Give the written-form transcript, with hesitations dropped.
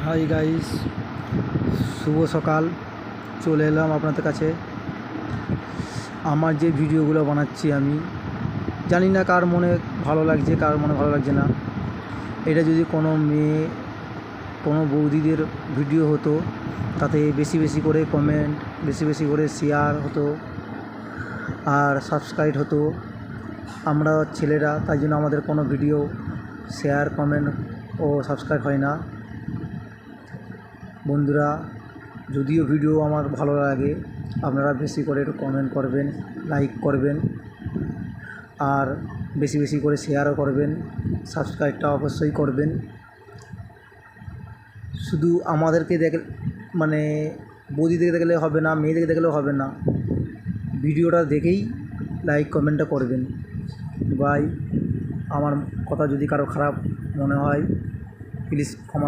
Hi guys, শুভ সকাল। চলে এলাম আপনাদের কাছে। আমার যে ভিডিওগুলো বানাচ্ছি আমি জানি না কার মনে ভালো লাগছে, কার মনে ভালো লাগছে না। এটা যদি কোনো মেয়ে, কোনো বৌদিদের ভিডিও হতো, তাতে বেশি বেশি করে কমেন্ট, বেশি বেশি করে শেয়ার হতো আর সাবস্ক্রাইব হতো। আমরা ছেলেরা, তাই জন্য আমাদের কোনো ভিডিও শেয়ার, কমেন্ট ও সাবস্ক্রাইব হয় না। বন্ধুরা, যদিও ভিডিও আমার ভালো লাগে, আপনারা বেশি করে একটু কমেন্ট করবেন, লাইক করবেন আর বেশি বেশি করে শেয়ারও করবেন, সাবস্ক্রাইবটা অবশ্যই করবেন। শুধু আমাদেরকে মানে বৌদিদেরকে দেখলে হবে না, মেয়েদেরকে দেখলেও হবে না, ভিডিওটা দেখেই লাইক কমেন্টটা করবেন। বাই। আমার কথা যদি কারো খারাপ মনে হয় প্লিজ ক্ষমা